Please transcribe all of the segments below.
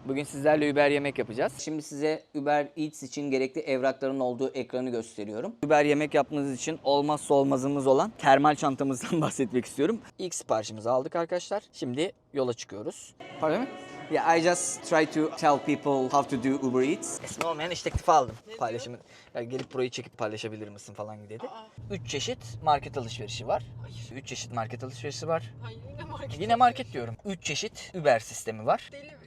Bugün sizlerle Uber yemek yapacağız. Şimdi size Uber Eats için gerekli evrakların olduğu ekranı gösteriyorum. Uber yemek yapmanız için olmazsa olmazımız olan termal çantamızdan bahsetmek istiyorum. İlk siparişimizi aldık arkadaşlar. Şimdi yola çıkıyoruz. Pardon? Yeah, I just try to tell people how to do Uber Eats. Esma olmayan iş teklifi aldım. Paylaşımı. Yani gelip burayı çekip paylaşabilir misin falan dedi. 3 çeşit market alışverişi var. 3 çeşit market alışverişi var. Hayır yine market. Yine market diyorum. 3 çeşit Uber sistemi var. Deli mi? Deli.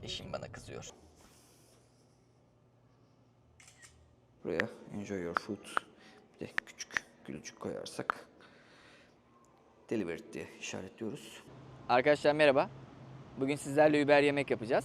Eşim bana kızıyor. Buraya enjoy your food. Bir de küçük gülücük koyarsak delivered diye işaretliyoruz. Arkadaşlar merhaba. Bugün sizlerle Uber yemek yapacağız.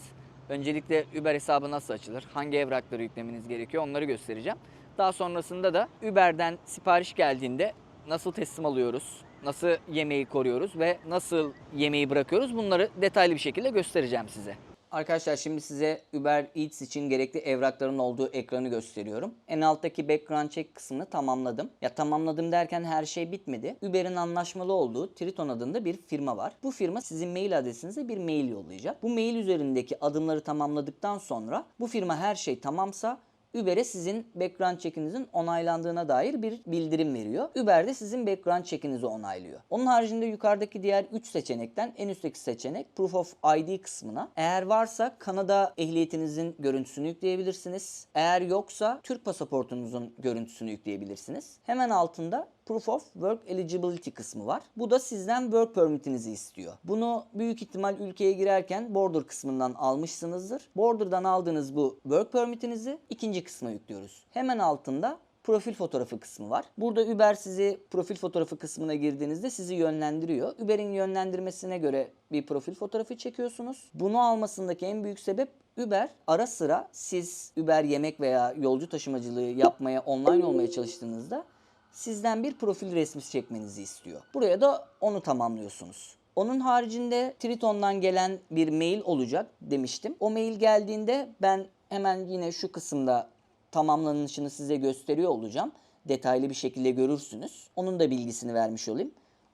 Öncelikle Uber hesabı nasıl açılır, hangi evrakları yüklemeniz gerekiyor onları göstereceğim. Daha sonrasında da Uber'den sipariş geldiğinde nasıl teslim alıyoruz, nasıl yemeği koruyoruz ve nasıl yemeği bırakıyoruz bunları detaylı bir şekilde göstereceğim size. Arkadaşlar şimdi size Uber Eats için gerekli evrakların olduğu ekranı gösteriyorum. En alttaki background check kısmını tamamladım. Ya tamamladım derken her şey bitmedi. Uber'in anlaşmalı olduğu Triton adında bir firma var. Bu firma sizin mail adresinize bir mail yollayacak. Bu mail üzerindeki adımları tamamladıktan sonra bu firma her şey tamamsa Uber'e sizin background check'inizin onaylandığına dair bir bildirim veriyor. Uber de sizin background check'inizi onaylıyor. Onun haricinde yukarıdaki diğer 3 seçenekten en üstteki seçenek Proof of ID kısmına. Eğer varsa Kanada ehliyetinizin görüntüsünü yükleyebilirsiniz. Eğer yoksa Türk pasaportunuzun görüntüsünü yükleyebilirsiniz. Hemen altında Proof of Work Eligibility kısmı var. Bu da sizden work permit'inizi istiyor. Bunu büyük ihtimal ülkeye girerken border kısmından almışsınızdır. Border'dan aldığınız bu work permit'inizi ikinci kısma yüklüyoruz. Hemen altında profil fotoğrafı kısmı var. Burada Uber sizi profil fotoğrafı kısmına girdiğinizde sizi yönlendiriyor. Uber'in yönlendirmesine göre bir profil fotoğrafı çekiyorsunuz. Bunu almasındaki en büyük sebep Uber ara sıra siz Uber yemek veya yolcu taşımacılığı yapmaya, online olmaya çalıştığınızda sizden bir profil resmi çekmenizi istiyor. Buraya da onu tamamlıyorsunuz. Onun haricinde Triton'dan gelen bir mail olacak demiştim. O mail geldiğinde ben hemen yine şu kısımda tamamlanışını size gösteriyor olacağım. Detaylı bir şekilde görürsünüz. Onun da bilgisini vermiş olayım.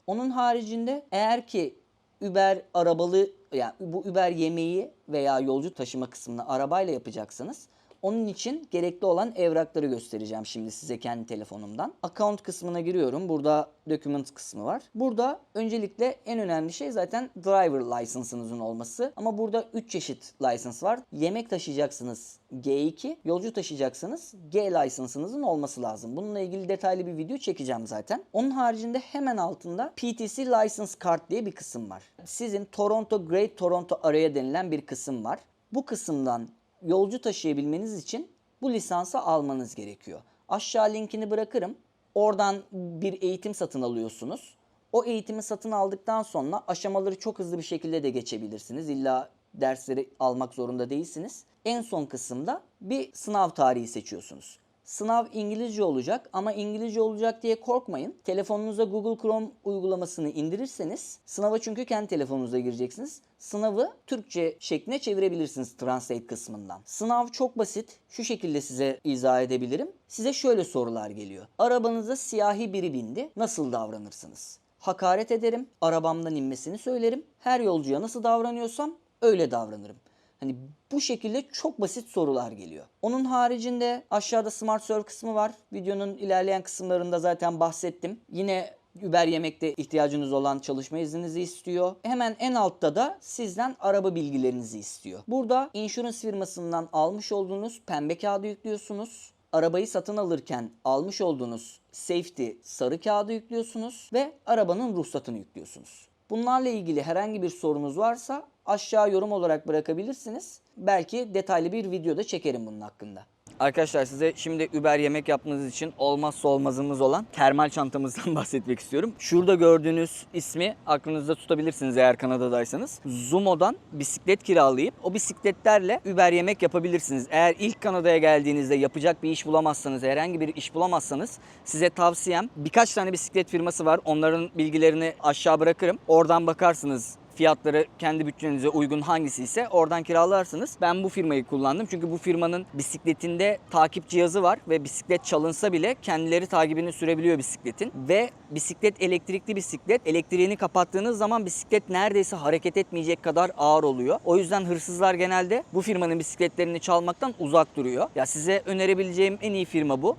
Onun haricinde eğer ki Uber arabalı, yani bu Uber yemeği veya yolcu taşıma kısmını arabayla yapacaksanız onun için gerekli olan evrakları göstereceğim şimdi size kendi telefonumdan. Account kısmına giriyorum. Burada document kısmı var. Burada öncelikle en önemli şey zaten driver license'ınızın olması. Ama burada 3 çeşit license var. Yemek taşıyacaksınız G2, yolcu taşıyacaksınız G license'ınızın olması lazım. Bununla ilgili detaylı bir video çekeceğim zaten. Onun haricinde hemen altında PTC License Card diye bir kısım var. Sizin Toronto, Great Toronto Area denilen bir kısım var. Bu kısımdan yolcu taşıyabilmeniz için bu lisansı almanız gerekiyor. Aşağı linkini bırakırım. Oradan bir eğitim satın alıyorsunuz. O eğitimi satın aldıktan sonra aşamaları çok hızlı bir şekilde de geçebilirsiniz. İlla dersleri almak zorunda değilsiniz. En son kısımda bir sınav tarihi seçiyorsunuz. Sınav İngilizce olacak ama İngilizce olacak diye korkmayın. Telefonunuza Google Chrome uygulamasını indirirseniz sınava çünkü kendi telefonunuza gireceksiniz. Sınavı Türkçe şekline çevirebilirsiniz Translate kısmından. Sınav çok basit. Şu şekilde size izah edebilirim. Size şöyle sorular geliyor. Arabanıza siyahi biri bindi. Nasıl davranırsınız? Hakaret ederim. Arabamdan inmesini söylerim. Her yolcuya nasıl davranıyorsam öyle davranırım. Hani bu şekilde çok basit sorular geliyor. Onun haricinde aşağıda Smart Serve kısmı var. Videonun ilerleyen kısımlarında zaten bahsettim. Yine Uber yemekte ihtiyacınız olan çalışma izninizi istiyor. Hemen en altta da sizden araba bilgilerinizi istiyor. Burada insurance firmasından almış olduğunuz pembe kağıdı yüklüyorsunuz. Arabayı satın alırken almış olduğunuz safety sarı kağıdı yüklüyorsunuz ve arabanın ruhsatını yüklüyorsunuz. Bunlarla ilgili herhangi bir sorunuz varsa aşağı yorum olarak bırakabilirsiniz. Belki detaylı bir videoda çekerim bunun hakkında. Arkadaşlar size şimdi Uber yemek yapmanız için olmazsa olmazımız olan termal çantamızdan bahsetmek istiyorum. Şurada gördüğünüz ismi aklınızda tutabilirsiniz eğer Kanada'daysanız. Zumo'dan bisiklet kiralayıp o bisikletlerle Uber yemek yapabilirsiniz. Eğer ilk Kanada'ya geldiğinizde yapacak bir iş bulamazsanız, herhangi bir iş bulamazsanız size tavsiyem birkaç tane bisiklet firması var. Onların bilgilerini aşağı bırakırım. Oradan bakarsınız fiyatları kendi bütçenize uygun hangisi ise oradan kiralarsınız. Ben bu firmayı kullandım. Çünkü bu firmanın bisikletinde takip cihazı var ve bisiklet çalınsa bile kendileri takibini sürebiliyor bisikletin. Ve bisiklet elektrikli bisiklet. Elektriğini kapattığınız zaman bisiklet neredeyse hareket etmeyecek kadar ağır oluyor. O yüzden hırsızlar genelde bu firmanın bisikletlerini çalmaktan uzak duruyor. Ya size önerebileceğim en iyi firma bu.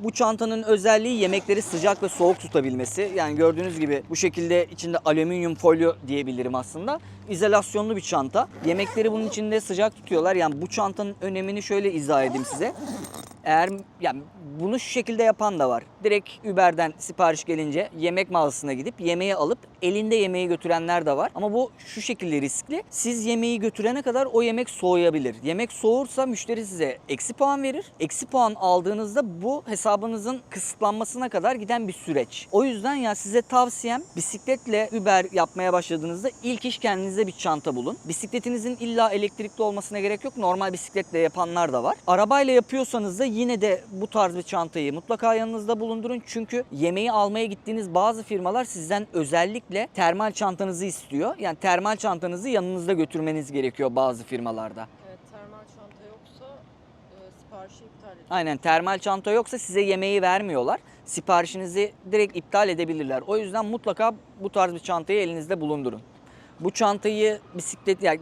Bu çantanın özelliği yemekleri sıcak ve soğuk tutabilmesi. Yani gördüğünüz gibi bu şekilde içinde alüminyum folyo diyebilirim aslında. İzolasyonlu bir çanta. Yemekleri bunun içinde sıcak tutuyorlar. Yani bu çantanın önemini şöyle izah edeyim size. Eğer yani bunu şu şekilde yapan da var. Direkt Uber'den sipariş gelince yemek mağazasına gidip yemeği alıp elinde yemeği götürenler de var. Ama bu şu şekilde riskli. Siz yemeği götürene kadar o yemek soğuyabilir. Yemek soğursa müşteri size eksi puan verir. Eksi puan aldığınızda bu hesabınızın kısıtlanmasına kadar giden bir süreç. O yüzden ya size tavsiyem bisikletle Uber yapmaya başladığınızda ilk iş kendinize bir çanta bulun. Bisikletinizin illa elektrikli olmasına gerek yok. Normal bisikletle yapanlar da var. Arabayla yapıyorsanız da yine de bu tarz bir çantayı mutlaka yanınızda bulundurun. Çünkü yemeği almaya gittiğiniz bazı firmalar sizden özellikle termal çantanızı istiyor. Yani termal çantanızı yanınızda götürmeniz gerekiyor bazı firmalarda. Evet, termal çanta yoksa siparişi iptal edin. Aynen, termal çanta yoksa size yemeği vermiyorlar. Siparişinizi direkt iptal edebilirler. O yüzden mutlaka bu tarz bir çantayı elinizde bulundurun. Bu çantayı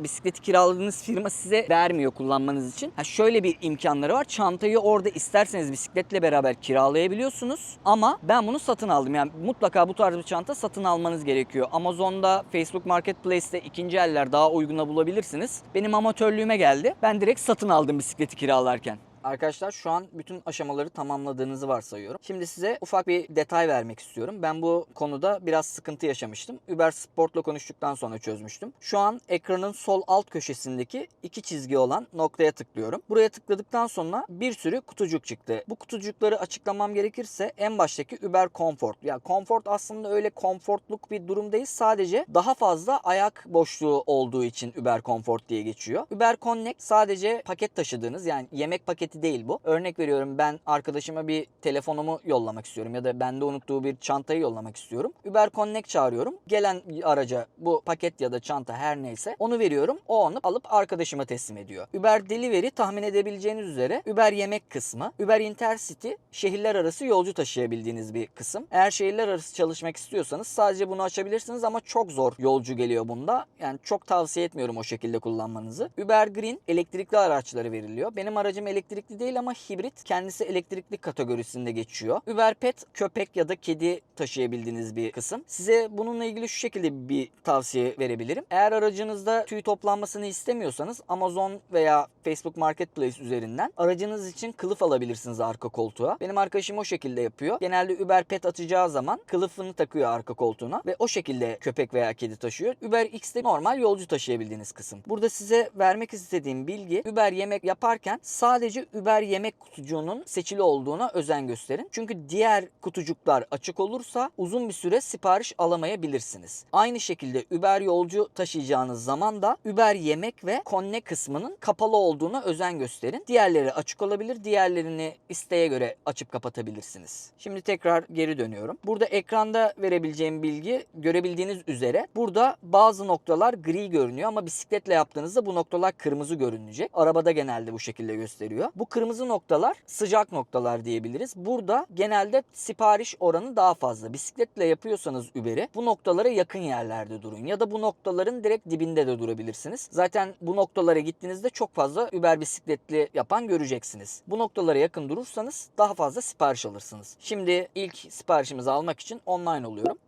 bisikleti kiraladığınız firma size vermiyor kullanmanız için. Şöyle bir imkanları var. Çantayı orada isterseniz bisikletle beraber kiralayabiliyorsunuz. Ama ben bunu satın aldım. Yani mutlaka bu tarz bir çanta satın almanız gerekiyor. Amazon'da, Facebook Marketplace'te ikinci eller daha uyguna bulabilirsiniz. Benim amatörlüğüme geldi. Ben direkt satın aldım bisikleti kiralarken. Arkadaşlar şu an bütün aşamaları tamamladığınızı varsayıyorum. Şimdi size ufak bir detay vermek istiyorum. Ben bu konuda biraz sıkıntı yaşamıştım. Uber Sport'la konuştuktan sonra çözmüştüm. Şu an ekranın sol alt köşesindeki iki çizgi olan noktaya tıklıyorum. Buraya tıkladıktan sonra bir sürü kutucuk çıktı. Bu kutucukları açıklamam gerekirse en baştaki Uber Comfort. Ya Comfort aslında öyle komfortluk bir durum değil. Sadece daha fazla ayak boşluğu olduğu için Uber Comfort diye geçiyor. Uber Connect sadece paket taşıdığınız, yani yemek paketi değil bu. Örnek veriyorum, ben arkadaşıma bir telefonumu yollamak istiyorum ya da bende unuttuğu bir çantayı yollamak istiyorum. Uber Connect çağırıyorum. Gelen araca bu paket ya da çanta her neyse onu veriyorum. O onu alıp arkadaşıma teslim ediyor. Uber Delivery tahmin edebileceğiniz üzere Uber yemek kısmı. Uber Intercity şehirler arası yolcu taşıyabildiğiniz bir kısım. Eğer şehirler arası çalışmak istiyorsanız sadece bunu açabilirsiniz ama çok zor yolcu geliyor bunda. Yani çok tavsiye etmiyorum o şekilde kullanmanızı. Uber Green elektrikli araçları veriliyor. Benim aracım elektrikli değil ama hibrit. Kendisi elektrikli kategorisinde geçiyor. Uber Pet köpek ya da kedi taşıyabildiğiniz bir kısım. Size bununla ilgili şu şekilde bir tavsiye verebilirim. Eğer aracınızda tüy toplanmasını istemiyorsanız Amazon veya Facebook Marketplace üzerinden aracınız için kılıf alabilirsiniz arka koltuğa. Benim arkadaşım o şekilde yapıyor. Genelde Uber Pet atacağı zaman kılıfını takıyor arka koltuğuna ve o şekilde köpek veya kedi taşıyor. Uber X'te normal yolcu taşıyabildiğiniz kısım. Burada size vermek istediğim bilgi, Uber yemek yaparken sadece Uber yemek kutucuğunun seçili olduğuna özen gösterin. Çünkü diğer kutucuklar açık olursa uzun bir süre sipariş alamayabilirsiniz. Aynı şekilde Uber yolcu taşıyacağınız zaman da Uber yemek ve Connect kısmının kapalı olduğuna özen gösterin. Diğerleri açık olabilir. Diğerlerini isteğe göre açıp kapatabilirsiniz. Şimdi tekrar geri dönüyorum. Burada ekranda verebileceğim bilgi, görebildiğiniz üzere burada bazı noktalar gri görünüyor ama bisikletle yaptığınızda bu noktalar kırmızı görünecek. Arabada genelde bu şekilde gösteriyor. Bu kırmızı noktalar sıcak noktalar diyebiliriz. Burada genelde sipariş oranı daha fazla. Bisikletle yapıyorsanız Uber'i bu noktalara yakın yerlerde durun ya da bu noktaların direkt dibinde de durabilirsiniz. Zaten bu noktalara gittiğinizde çok fazla Uber bisikletli yapan göreceksiniz. Bu noktalara yakın durursanız daha fazla sipariş alırsınız. Şimdi ilk siparişimizi almak için online oluyorum.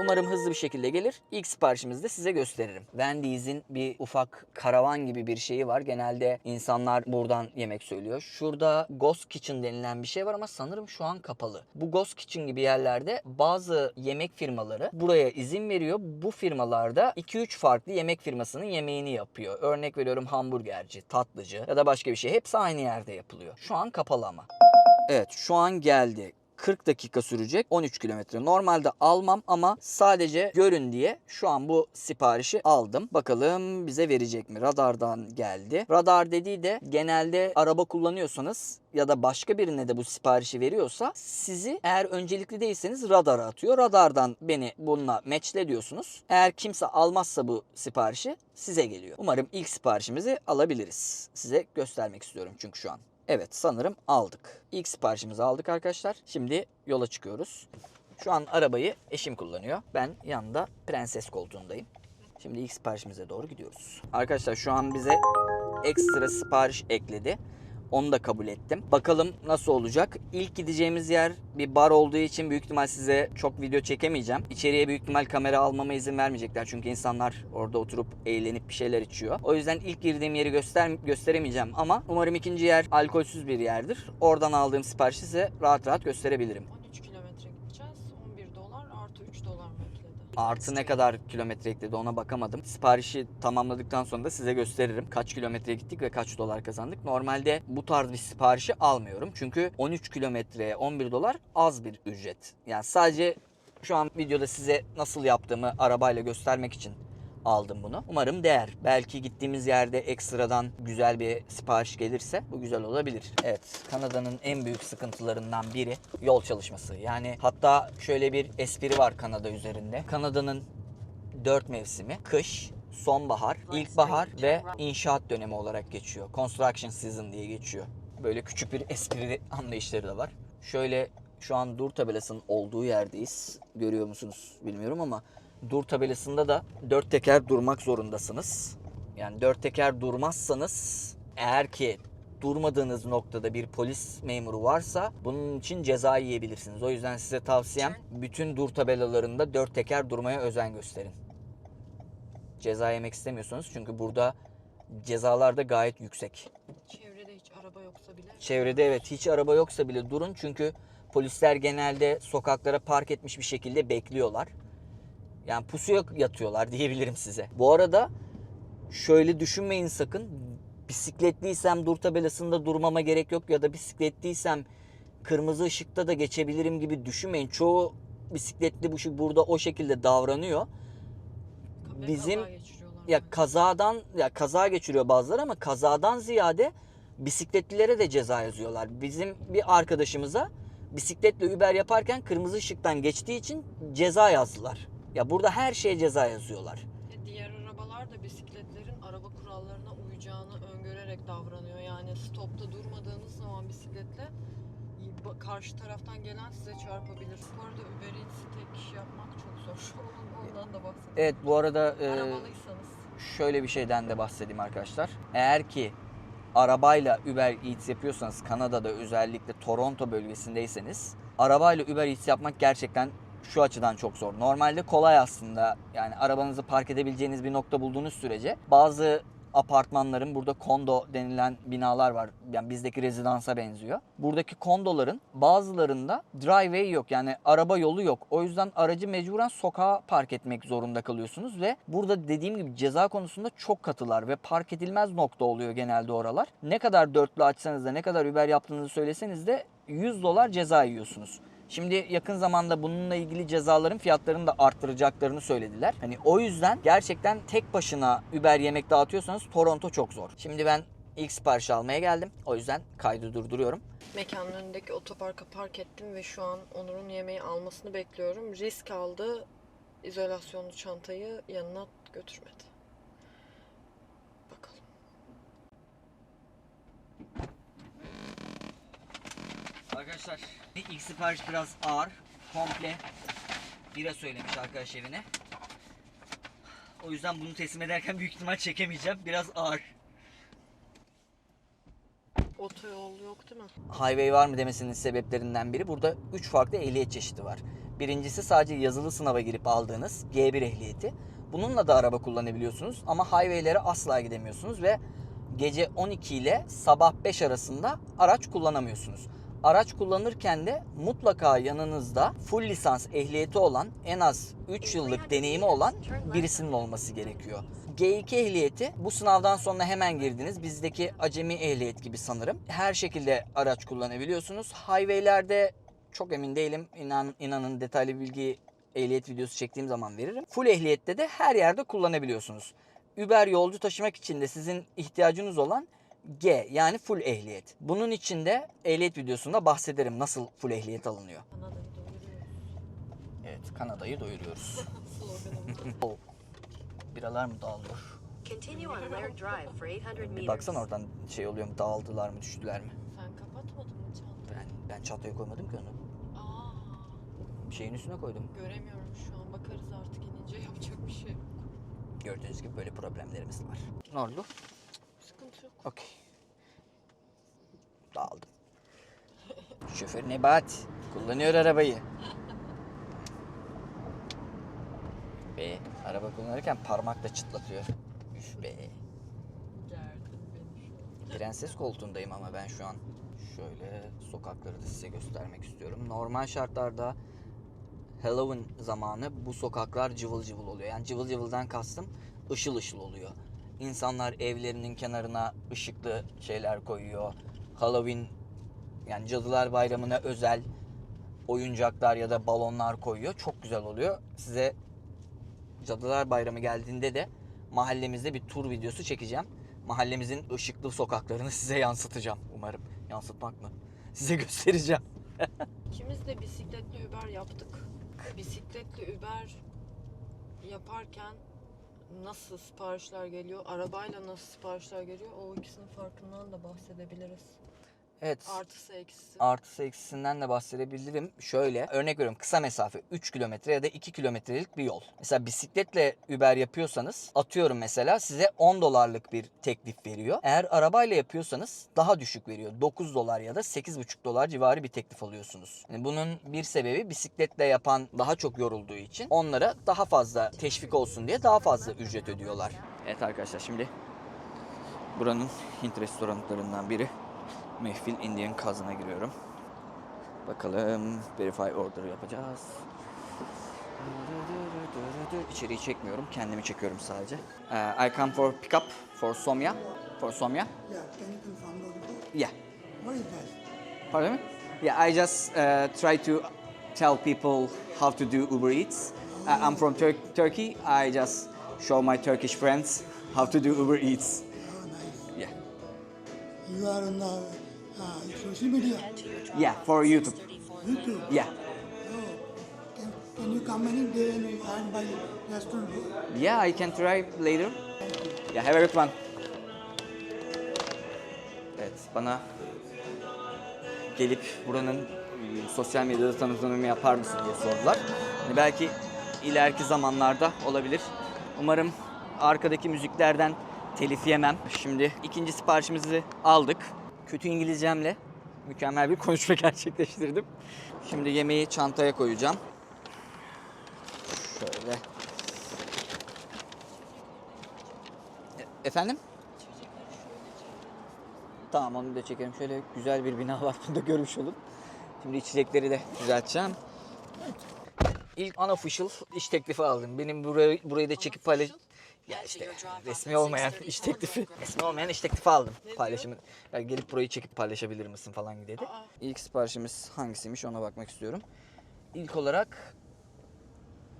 Umarım hızlı bir şekilde gelir. İlk siparişimizi de size gösteririm. Wendy's'in bir ufak karavan gibi bir şeyi var. Genelde insanlar buradan yemek söylüyor. Şurada Ghost Kitchen denilen bir şey var ama sanırım şu an kapalı. Bu Ghost Kitchen gibi yerlerde bazı yemek firmaları buraya izin veriyor. Bu firmalarda 2-3 farklı yemek firmasının yemeğini yapıyor. Örnek veriyorum, hamburgerci, tatlıcı ya da başka bir şey. Hepsi aynı yerde yapılıyor. Şu an kapalı ama. Evet, şu an geldi. 40 dakika sürecek, 13 kilometre. Normalde almam ama sadece görün diye şu an bu siparişi aldım. Bakalım bize verecek mi? Radardan geldi. Radar dediği de genelde araba kullanıyorsanız ya da başka birine de bu siparişi veriyorsa sizi eğer öncelikli değilseniz radara atıyor. Radardan beni bununla matchle diyorsunuz. Eğer kimse almazsa bu siparişi size geliyor. Umarım ilk siparişimizi alabiliriz. Size göstermek istiyorum çünkü şu an. Evet, sanırım aldık. İlk siparişimizi aldık arkadaşlar. Şimdi yola çıkıyoruz. Şu an arabayı eşim kullanıyor. Ben yanında prenses koltuğundayım. Şimdi ilk siparişimize doğru gidiyoruz. Arkadaşlar şu an bize ekstra sipariş ekledi. Onu da kabul ettim. Bakalım nasıl olacak. İlk gideceğimiz yer bir bar olduğu için büyük ihtimal size çok video çekemeyeceğim. İçeriye büyük ihtimal kamera almama izin vermeyecekler. Çünkü insanlar orada oturup eğlenip bir şeyler içiyor. O yüzden ilk girdiğim yeri gösteremeyeceğim ama umarım ikinci yer alkolsüz bir yerdir. Oradan aldığım siparişi size rahat rahat gösterebilirim. 13 kilometre gideceğiz. 11 dolar artı 3 dolar mı ekledi? Artı ne kadar kilometre ekledi ona bakamadım. Siparişi tamamladıktan sonra da size gösteririm. Kaç kilometre gittik ve kaç dolar kazandık. Normalde bu tarz bir siparişi almıyorum. Çünkü 13 kilometreye 11 dolar az bir ücret. Yani sadece şu an videoda size nasıl yaptığımı arabayla göstermek için aldım bunu. Umarım değer. Belki gittiğimiz yerde ekstradan güzel bir sipariş gelirse bu güzel olabilir. Evet, Kanada'nın en büyük sıkıntılarından biri yol çalışması. Yani hatta şöyle bir espri var Kanada üzerinde. Kanada'nın 4 mevsimi kış, sonbahar, ilkbahar ve inşaat dönemi olarak geçiyor. Construction season diye geçiyor. Böyle küçük bir espri anlayışları da var. Şöyle şu an dur tabelasının olduğu yerdeyiz. Görüyor musunuz bilmiyorum ama dur tabelasında da 4 teker durmak zorundasınız. Yani 4 teker durmazsanız eğer ki durmadığınız noktada bir polis memuru varsa bunun için ceza yiyebilirsiniz. O yüzden size tavsiyem bütün dur tabelalarında 4 teker durmaya özen gösterin. Ceza yemek istemiyorsanız çünkü burada cezalar da gayet yüksek. Çevrede hiç araba yoksa bile. Çevrede evet hiç araba yoksa bile durun çünkü polisler genelde sokaklara park etmiş bir şekilde bekliyorlar. Yani pusuya yatıyorlar diyebilirim size. Bu arada şöyle düşünmeyin sakın. Bisikletliysem dur tabelasında durmama gerek yok ya da bisikletliysem kırmızı ışıkta da geçebilirim gibi düşünmeyin. Çoğu bisikletli burada o şekilde davranıyor. Bizim kaza geçiriyor bazıları ama kazadan ziyade bisikletlilere de ceza yazıyorlar. Bizim bir arkadaşımıza bisikletle Uber yaparken kırmızı ışıktan geçtiği için ceza yazdılar. Ya burada her şeye ceza yazıyorlar. Diğer arabalar da bisikletlerin araba kurallarına uyacağını öngörerek davranıyor. Yani stopta durmadığınız zaman bisikletle karşı taraftan gelen size çarpabilir. Bu arada Uber Eats'i tek kişi yapmak çok zor. Ondan da bahsedeyim. Evet bu arada Arabalıysanız. şöyle bir şeyden de bahsedeyim arkadaşlar. Eğer ki arabayla Uber Eats yapıyorsanız Kanada'da özellikle Toronto bölgesindeyseniz arabayla Uber Eats yapmak gerçekten şu açıdan çok zor. Normalde kolay aslında. Yani arabanızı park edebileceğiniz bir nokta bulduğunuz sürece bazı apartmanların burada kondo denilen binalar var. Yani bizdeki rezidansa benziyor. Buradaki kondoların bazılarında driveway yok. Yani araba yolu yok. O yüzden aracı mecburen sokağa park etmek zorunda kalıyorsunuz ve burada dediğim gibi ceza konusunda çok katılar ve park edilmez nokta oluyor genelde oralar. Ne kadar dörtlü açsanız da ne kadar Uber yaptığınızı söyleseniz de 100 dolar ceza yiyorsunuz. Şimdi yakın zamanda bununla ilgili cezaların fiyatlarını da arttıracaklarını söylediler. Hani o yüzden gerçekten tek başına Uber yemek dağıtıyorsanız Toronto çok zor. Şimdi ben ilk sipariş almaya geldim. O yüzden kaydı durduruyorum. Mekanın önündeki otoparka park ettim ve şu an Onur'un yemeği almasını bekliyorum. Risk aldı. İzolasyonlu çantayı yanına götürmedi. Bakalım. Arkadaşlar ilk sipariş biraz ağır. Komple bira söylemiş arkadaş evine. O yüzden bunu teslim ederken büyük ihtimal çekemeyeceğim. Biraz ağır. Otoyol yok değil mi? Highway var mı demesinin sebeplerinden biri burada 3 farklı ehliyet çeşidi var. Birincisi sadece yazılı sınava girip aldığınız G1 ehliyeti. Bununla da araba kullanabiliyorsunuz ama highwaylere asla gidemiyorsunuz ve gece 12 ile sabah 5 arasında araç kullanamıyorsunuz. Araç kullanırken de mutlaka yanınızda full lisans ehliyeti olan en az 3 yıllık deneyimi olan birisinin olması gerekiyor. G2 ehliyeti bu sınavdan sonra hemen girdiniz. Bizdeki acemi ehliyet gibi sanırım. Her şekilde araç kullanabiliyorsunuz. Highwaylerde Çok emin değilim. İnanın detaylı bilgi ehliyet videosu çektiğim zaman veririm. Full ehliyette de her yerde kullanabiliyorsunuz. Uber yolcu taşımak için de sizin ihtiyacınız olan G yani full ehliyet. Bunun için de ehliyet videosunda bahsederim nasıl full ehliyet alınıyor. Kanada'yı doyuruyoruz. Evet, Kanada'yı doyuruyoruz. Sloganımız. O biralar mı dağılıyor? Continue on Laird Drive for 800 Bir meters. baksana oradan şey oluyor mu, dağıldılar mı, düştüler mi? Sen kapatmadın mı çantayı? Ben çantaya koymadım ki onu. Aa, Bir şeyin üstüne koydum. göremiyorum şu an. Bakarız artık inince, yapacak bir şey yok. Gördüğünüz gibi böyle problemlerimiz var. Ne oldu? Sıkıntı yok. Okey. Dağıldım. Şoför Nebahat kullanıyor arabayı. Be, araba kullanırken parmakla çıtlatıyor. Üf be. Gerdin beni şu an. Prenses koltuğundayım ama ben şu an. Şöyle sokakları da size göstermek istiyorum. Normal şartlarda Halloween zamanı bu sokaklar cıvıl cıvıl oluyor. Yani cıvıl cıvıldan kastım ışıl ışıl oluyor. İnsanlar evlerinin kenarına ışıklı şeyler koyuyor. Halloween yani Cadılar Bayramı'na özel oyuncaklar ya da balonlar koyuyor. Çok güzel oluyor. Size Cadılar Bayramı geldiğinde de mahallemizde bir tur videosu çekeceğim. Mahallemizin ışıklı sokaklarını size yansıtacağım umarım. Yansıtmak mı? Size göstereceğim. İkimiz de bisikletli Uber yaptık. Bisikletli Uber yaparken nasıl siparişler geliyor, arabayla nasıl siparişler geliyor, o ikisinin farkından da bahsedebiliriz. Evet. Artısı eksisi. Artısı eksisinden de bahsedebilirim. Şöyle örnek veriyorum, kısa mesafe 3 kilometre ya da 2 kilometrelik bir yol. Mesela bisikletle Uber yapıyorsanız atıyorum mesela size 10 dolarlık bir teklif veriyor. Eğer arabayla yapıyorsanız daha düşük veriyor. 9 dolar ya da 8,5 dolar civarı bir teklif alıyorsunuz. Yani bunun bir sebebi bisikletle yapan daha çok yorulduğu için onlara daha fazla teşvik olsun diye daha fazla ücret ödüyorlar. Evet arkadaşlar, şimdi buranın Hint restoranlarından biri Mehfil Indian Cousin'a giriyorum. Bakalım verify order yapacağız. İçeriği çekmiyorum, kendimi çekiyorum sadece. I come for pick up for Somya. For Somya. Yeah, can you confirm the report? Yeah. What is that? Pardon me? Yeah, I just try to tell people how to do Uber Eats. I'm from Turkey. I just show my Turkish friends how to do Uber Eats. Oh, nice. Yeah. You are on the social media, Yeah, for YouTube. YouTube. Yeah. Oh, can you come any day and buy restaurant? Yeah, I can try later. Yeah, have a good one. Evet, bana gelip buranın sosyal medyada tanıtımını yapar mısın diye sordular. Yani belki ileriki zamanlarda olabilir. Umarım arkadaki müziklerden telif yemem. Şimdi ikinci siparişimizi aldık. Kötü İngilizcemle mükemmel bir konuşma gerçekleştirdim. Şimdi yemeği çantaya koyacağım. Şöyle. Efendim? Tamam, onu da çekelim. Şöyle güzel bir bina var. Bunu da görmüş olun. Şimdi içecekleri de düzelteceğim. İlk unofficial iş teklifi aldım. Benim burayı da çekip paylaş... Ya işte resmi olmayan iş teklifi. Resmi olmayan iş teklifi aldım. Paylaşımı. Yani gelip burayı çekip paylaşabilir misin falan dedi. İlk siparişimiz hangisiymiş ona bakmak istiyorum. İlk olarak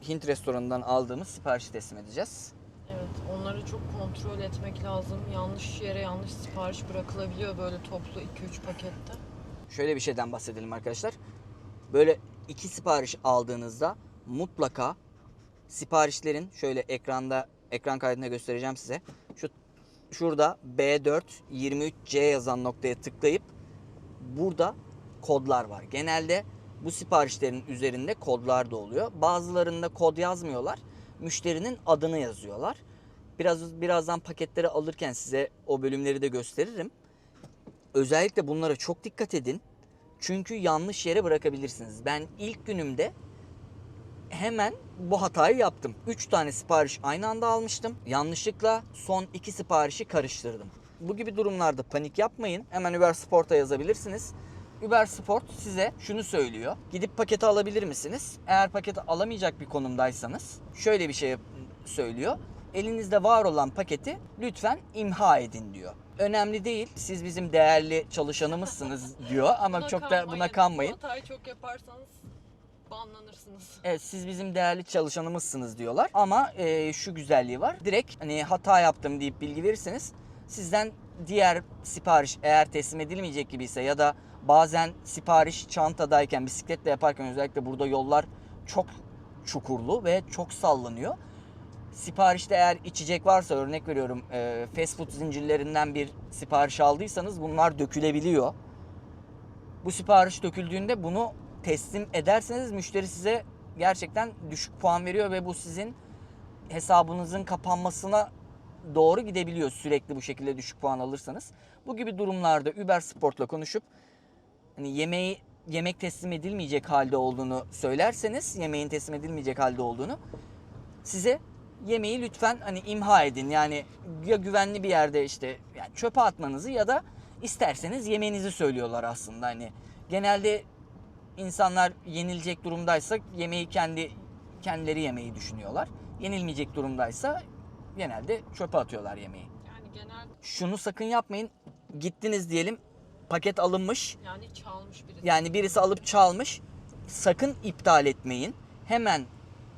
Hint restoranından aldığımız siparişi teslim edeceğiz. Evet, onları çok kontrol etmek lazım. Yanlış yere yanlış sipariş bırakılabiliyor böyle toplu 2-3 pakette. Şöyle bir şeyden bahsedelim arkadaşlar. Böyle 2 sipariş aldığınızda mutlaka siparişlerin şöyle ekran kaydında göstereceğim size. Şurada B4 23C yazan noktaya tıklayıp burada kodlar var. Genelde bu siparişlerin üzerinde kodlar da oluyor. Bazılarında kod yazmıyorlar. Müşterinin adını yazıyorlar. Birazdan paketleri alırken size o bölümleri de gösteririm. Özellikle bunlara çok dikkat edin. Çünkü yanlış yere bırakabilirsiniz. Ben ilk günümde hemen bu hatayı yaptım. 3 tane sipariş aynı anda almıştım. Yanlışlıkla son 2 siparişi karıştırdım. Bu gibi durumlarda panik yapmayın. Hemen Uber Sport'a yazabilirsiniz. Uber Sport size şunu söylüyor. Gidip paketi alabilir misiniz? Eğer paketi alamayacak bir konumdaysanız şöyle bir şey söylüyor. elinizde var olan paketi lütfen imha edin diyor. Önemli değil. Siz bizim değerli çalışanımızsınız diyor ama çok da buna kanmayın. Hatayı çok yaparsanız banlanırsınız. Evet, siz bizim değerli çalışanımızsınız diyorlar. Ama şu güzelliği var. Direkt hani hata yaptım deyip bilgi verirseniz sizden diğer sipariş eğer teslim edilmeyecek gibiyse ya da bazen sipariş çantadayken bisikletle yaparken özellikle burada yollar çok çukurlu ve çok sallanıyor. Siparişte eğer içecek varsa örnek veriyorum fast food zincirlerinden bir sipariş aldıysanız bunlar dökülebiliyor. Bu sipariş döküldüğünde bunu teslim ederseniz müşteri size gerçekten düşük puan veriyor ve bu sizin hesabınızın kapanmasına doğru gidebiliyor sürekli bu şekilde düşük puan alırsanız. Bu gibi durumlarda Uber Sport'la konuşup hani yemek teslim edilmeyecek halde olduğunu söylerseniz, yemeğin teslim edilmeyecek halde olduğunu size yemeği lütfen hani imha edin. Yani ya güvenli bir yerde işte yani çöpe atmanızı ya da isterseniz yemenizi söylüyorlar aslında. Hani genelde insanlar yenilecek durumdaysa yemeği kendileri yemeyi düşünüyorlar. Yenilmeyecek durumdaysa genelde çöpe atıyorlar yemeği. Yani genel Şunu sakın yapmayın. Gittiniz diyelim, paket alınmış. yani çalmış birisi. Yani birisi alıp çalmış. Sakın iptal etmeyin. Hemen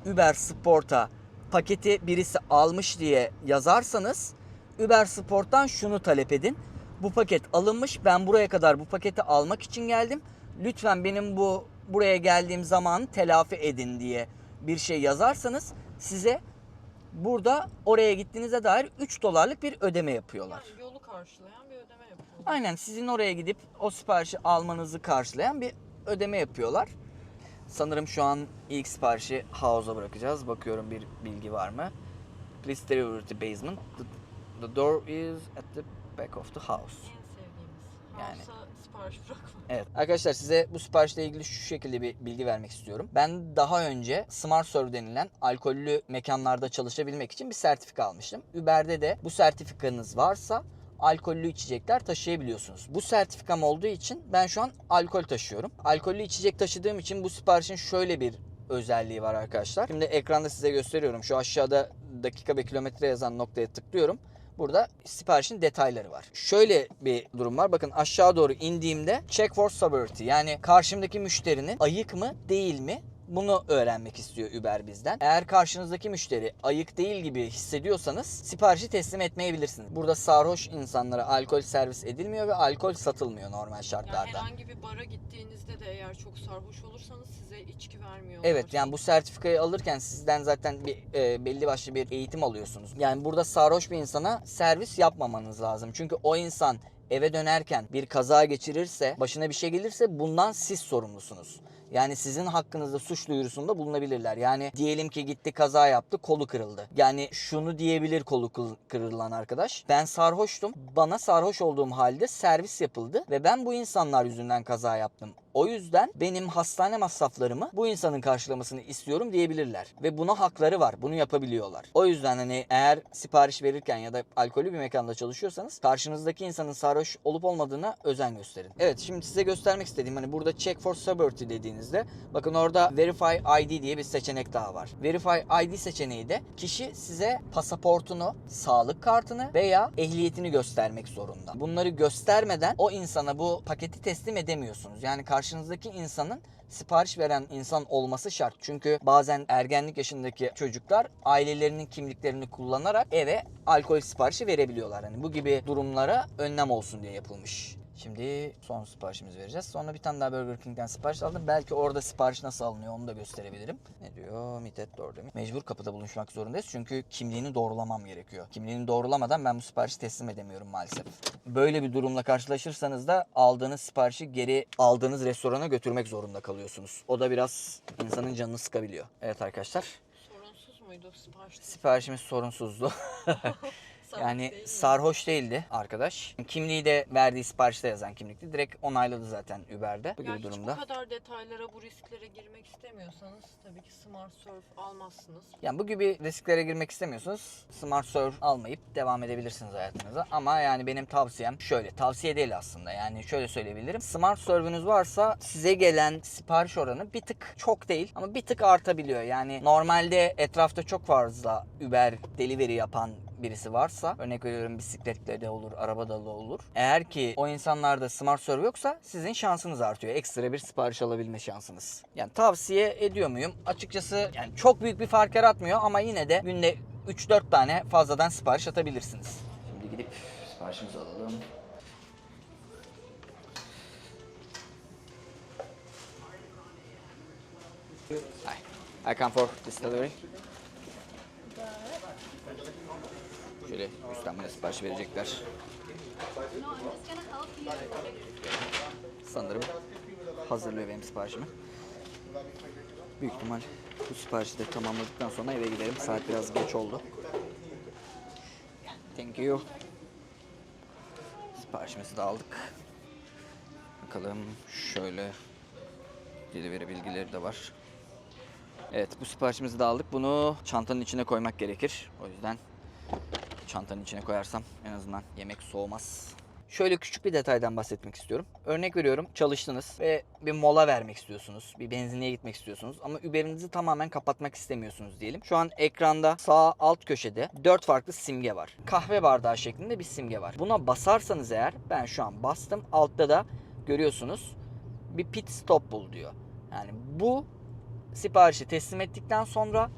Uber Sport'a paketi birisi almış diye yazarsanız Uber Sport'tan şunu talep edin. Bu paket alınmış. Ben buraya kadar bu paketi almak için geldim. Lütfen benim buraya geldiğim zamanı telafi edin diye bir şey yazarsanız size burada oraya gittiğinize dair 3 dolarlık bir ödeme yapıyorlar. Yani yolu karşılayan bir ödeme yapıyorlar. Aynen, sizin oraya gidip o siparişi almanızı karşılayan bir ödeme yapıyorlar. Sanırım şu an ilk siparişi house'a bırakacağız. Bakıyorum bir bilgi var mı? Please deliver to basement. The door is at the back of the house. En sevdiğimiz. Yani. House'a sipariş bırakma. Evet arkadaşlar, size bu siparişle ilgili şu şekilde bir bilgi vermek istiyorum. Ben daha önce Smart Serve denilen alkollü mekanlarda çalışabilmek için bir sertifika almıştım. Uber'de de bu sertifikanız varsa alkollü içecekler taşıyabiliyorsunuz. Bu sertifikam olduğu için ben şu an alkol taşıyorum. Alkollü içecek taşıdığım için bu siparişin şöyle bir özelliği var arkadaşlar. Şimdi ekranda size gösteriyorum. Şu aşağıda dakika ve kilometre yazan noktaya tıklıyorum. Burada siparişin detayları var. Şöyle bir durum var. Bakın aşağı doğru indiğimde check for sobriety, yani karşımdaki müşterinin ayık mı değil mi? Bunu öğrenmek istiyor Uber bizden. Eğer karşınızdaki müşteri ayık değil gibi hissediyorsanız siparişi teslim etmeyebilirsiniz. Burada sarhoş insanlara alkol servis edilmiyor ve alkol satılmıyor normal Yani şartlarda. herhangi bir bara gittiğinizde de eğer çok sarhoş olursanız size içki vermiyorlar. Evet, yani bu sertifikayı alırken sizden zaten belli başlı bir eğitim alıyorsunuz. Yani burada sarhoş bir insana servis yapmamanız lazım. Çünkü o insan eve dönerken bir kaza geçirirse, başına bir şey gelirse bundan siz sorumlusunuz. Yani sizin hakkınızda suç duyurusunda bulunabilirler. Yani diyelim ki gitti kaza yaptı, kolu kırıldı. Yani şunu diyebilir kolu kırılan arkadaş: ben sarhoştum, bana sarhoş olduğum halde servis yapıldı ve ben bu insanlar yüzünden kaza yaptım. O yüzden benim hastane masraflarımı bu insanın karşılamasını istiyorum diyebilirler. Ve buna hakları var. Bunu yapabiliyorlar. O yüzden hani eğer sipariş verirken ya da alkollü bir mekanda çalışıyorsanız karşınızdaki insanın sarhoş olup olmadığına özen gösterin. Evet, şimdi size göstermek istediğim, hani burada check for sobriety dediğinizde bakın orada verify ID diye bir seçenek daha var. Verify ID seçeneği de kişi size pasaportunu, sağlık kartını veya ehliyetini göstermek zorunda. Bunları göstermeden o insana bu paketi teslim edemiyorsunuz. Yani karşınızdaki insanın sipariş veren insan olması şart. Çünkü bazen ergenlik yaşındaki çocuklar ailelerinin kimliklerini kullanarak eve alkol siparişi verebiliyorlar. Yani bu gibi durumlara önlem olsun diye yapılmış. Şimdi son siparişimizi vereceğiz. Sonra bir tane daha Burger King'den sipariş aldım. Belki orada sipariş nasıl alınıyor onu da gösterebilirim. Ne diyor? Mitet doğru demiş. Mecbur kapıda buluşmak zorundayız. Çünkü kimliğini doğrulamam gerekiyor. Kimliğini doğrulamadan ben bu siparişi teslim edemiyorum maalesef. Böyle bir durumla karşılaşırsanız da aldığınız siparişi geri aldığınız restorana götürmek zorunda kalıyorsunuz. O da biraz insanın canını sıkabiliyor. Evet arkadaşlar. Sorunsuz muydu sipariş? Siparişimiz sorunsuzdu. Yani değil mi? sarhoş değildi arkadaş. Kimliği de verdiği siparişte yazan kimlikti. Direkt onayladı zaten Uber'de bu Ya gibi hiç durumda. bu kadar detaylara, bu risklere girmek istemiyorsanız tabii ki Smart Surf almazsınız. Yani bu gibi risklere girmek istemiyorsunuz. Smart Surf almayıp devam edebilirsiniz hayatınıza. Ama yani benim tavsiyem şöyle. Tavsiye değil aslında. Yani şöyle söyleyebilirim. Smart Surf'ünüz varsa size gelen sipariş oranı bir tık, çok değil ama bir tık artabiliyor. Yani normalde etrafta çok fazla Uber delivery yapan birisi varsa, örnek veriyorum bisikletle de olur, arabada da olur. Eğer ki o insanlarda Smart Serve yoksa sizin şansınız artıyor. Ekstra bir sipariş alabilme şansınız. Yani tavsiye ediyor muyum? Açıkçası yani çok büyük bir fark yaratmıyor ama yine de günde 3-4 tane fazladan sipariş atabilirsiniz. Şimdi gidip siparişimizi alalım. Hi. I come for this delivery. Şöyle üstten bana sipariş verecekler. Sanırım hazırlıyor benim siparişimi. Büyük ihtimal bu siparişi de tamamladıktan sonra eve giderim. Saat biraz geç oldu. Thank you. Siparişimizi de aldık. Bakalım şöyle delivery bilgileri de var. Evet, bu siparişimizi de aldık. Bunu çantanın içine koymak gerekir. O yüzden çantanın içine koyarsam en azından yemek soğumaz. Şöyle küçük bir detaydan bahsetmek istiyorum. Örnek veriyorum, çalıştınız ve bir mola vermek istiyorsunuz. Bir benzinliğe gitmek istiyorsunuz ama Uber'inizi tamamen kapatmak istemiyorsunuz diyelim. Şu an ekranda sağ alt köşede 4 farklı simge var. Kahve bardağı şeklinde bir simge var. Buna basarsanız eğer, ben şu an bastım. Altta da görüyorsunuz bir pit stop bul diyor. Yani bu siparişi teslim ettikten sonra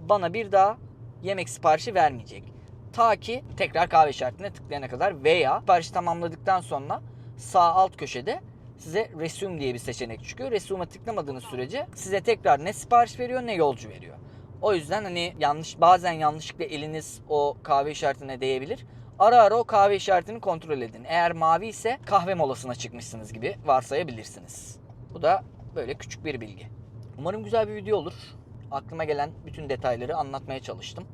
bana bir daha yemek siparişi vermeyecek. Ta ki tekrar kahve işaretine tıklayana kadar veya siparişi tamamladıktan sonra sağ alt köşede size resume diye bir seçenek çıkıyor. Resume'a tıklamadığınız sürece size tekrar ne sipariş veriyor ne yolcu veriyor. O yüzden hani bazen yanlışlıkla eliniz o kahve işaretine değebilir. Ara ara o kahve işaretini kontrol edin. Eğer mavi ise kahve molasına çıkmışsınız gibi varsayabilirsiniz. Bu da böyle küçük bir bilgi. Umarım güzel bir video olur. Aklıma gelen bütün detayları anlatmaya çalıştım.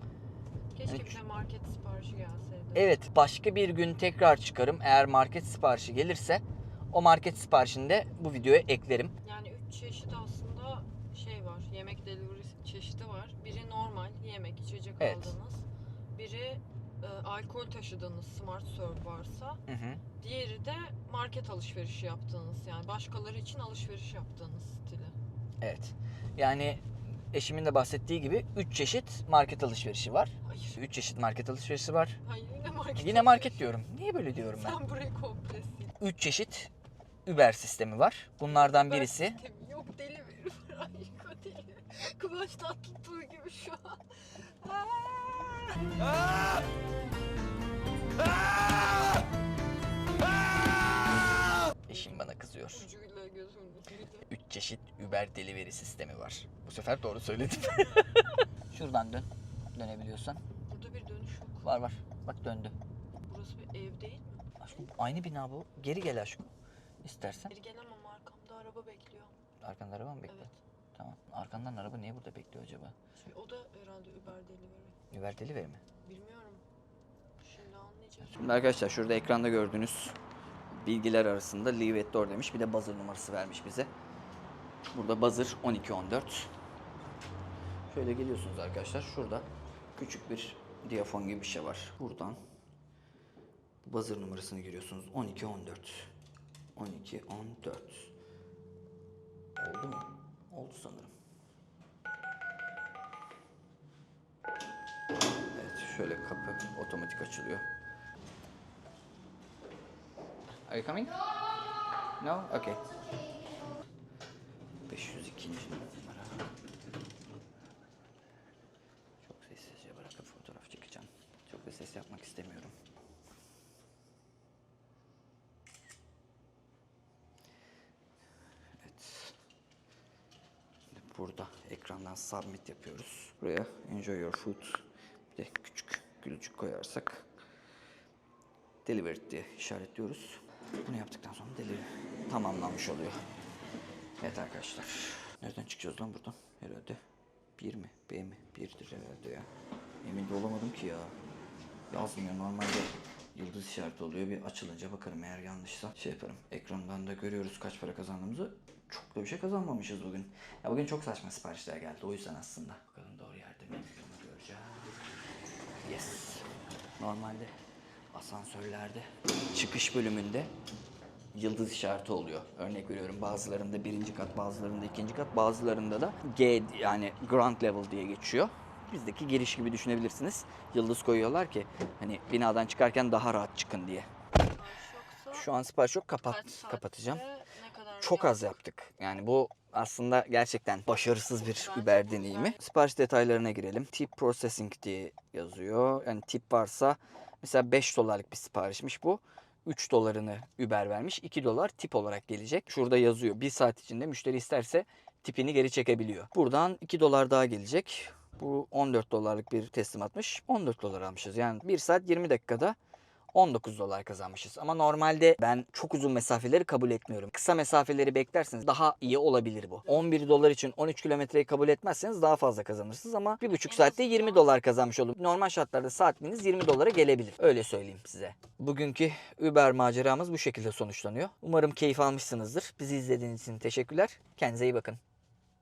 Keşke bize market siparişi gelseydi. Evet, başka bir gün tekrar çıkarım. Eğer market siparişi gelirse o market siparişini de bu videoya eklerim. Yani 3 çeşit aslında şey var. Yemek delivery çeşidi var. Biri normal yemek, içecek Evet. aldığınız. Biri alkol taşıdığınız Smart Serve varsa. Hı hı. Diğeri de market alışverişi yaptığınız, yani başkaları için alışveriş yaptığınız stili. Evet. Yani eşimin de bahsettiği gibi 3 çeşit market alışverişi var. Hayır. 3 çeşit market alışverişi var. Hayır, yine market Yine market alışverişi. diyorum. Niye böyle diyorum ben? Sen burayı komple sil. 3 çeşit Uber sistemi var. Bunlardan Uber birisi sistemi yok, delivery var. Ay deli. Kıvanç Tatlıtuğ gibi şu an. eşim bana kızıyor. Ucuyla gözümün ucuyla. 3 çeşit Uber delivery sistemi var. Bu sefer doğru söyledim. Şuradan dön. Dönebiliyorsan. Burada bir dönüş yok. Var var. Bak döndü. Burası bir ev değil mi? Aşkım aynı bina bu. Geri gel aşkım. İstersen. Geri gelemem, arkamda araba bekliyor. Arkanda araba mı bekliyor? Evet. Tamam. Arkandan araba niye burada bekliyor acaba? O da herhalde Uber delivery. Uber delivery mi? Bilmiyorum. Şimdi anlayacağız. Şimdi arkadaşlar şurada ekranda gördüğünüz bilgiler arasında leave at door demiş. Bir de buzzer numarası vermiş bize. Burada buzzer 1214. Şöyle geliyorsunuz arkadaşlar. Şurada küçük bir diyafon gibi bir şey var. Buradan buzzer numarasını giriyorsunuz. 1214. 1214. Oldu mu? Oldu sanırım. Evet, şöyle kapı otomatik açılıyor. Are you coming? No? Okay. 502. numara. Çok sessizce bırakıp fotoğraf çekeceğim. Çok da ses yapmak istemiyorum. Evet. Şimdi burada ekrandan submit yapıyoruz. Buraya enjoy your food. Bir de küçük gülücük koyarsak delivered diye işaretliyoruz. Bunu yaptıktan sonra delivery tamamlanmış oluyor. Evet arkadaşlar. Nereden çıkacağız lan buradan? Herhalde 1 mi? B mi? 1'dir herhalde ya. Emin de olamadım ki ya. yazmıyor. Normalde yıldız işareti oluyor. Bir açılınca bakarım, eğer yanlışsa şey yaparım. Ekrandan da görüyoruz kaç para kazandığımızı. Çok da bir şey kazanmamışız bugün. Ya bugün çok saçma siparişler geldi. O yüzden aslında. Bakalım doğru yerde mi? Onu göreceğiz. Yes. Normalde asansörlerde çıkış bölümünde yıldız işareti oluyor. Örnek veriyorum, bazılarında birinci kat, bazılarında ikinci kat, bazılarında da G, yani ground level diye geçiyor. Bizdeki giriş gibi düşünebilirsiniz. Yıldız koyuyorlar ki hani binadan çıkarken daha rahat çıkın diye. Yoksa Şu an sipariş yok, kaç saatte kapatacağım. ne kadar Çok az yaptık. Yani bu aslında gerçekten başarısız bir Uber deneyimi. Sipariş detaylarına girelim. Tip processing diye yazıyor. Yani tip varsa mesela 5 dolarlık bir siparişmiş bu. 3 dolarını Uber vermiş. 2 dolar tip olarak gelecek. Şurada yazıyor. 1 saat içinde müşteri isterse tipini geri çekebiliyor. Buradan 2 dolar daha gelecek. Bu 14 dolarlık bir teslimatmış. 14 dolar almışız. Yani 1 saat 20 dakikada 19 dolar kazanmışız. Ama normalde ben çok uzun mesafeleri kabul etmiyorum. Kısa mesafeleri beklerseniz daha iyi olabilir bu. 11 dolar için 13 kilometreyi kabul etmezseniz daha fazla kazanırsınız ama 1,5 saatte 20 dolar kazanmış olur. Normal şartlarda saatiniz 20 dolara gelebilir. Öyle söyleyeyim size. Bugünkü Uber maceramız bu şekilde sonuçlanıyor. Umarım keyif almışsınızdır. Bizi izlediğiniz için teşekkürler. Kendinize iyi bakın.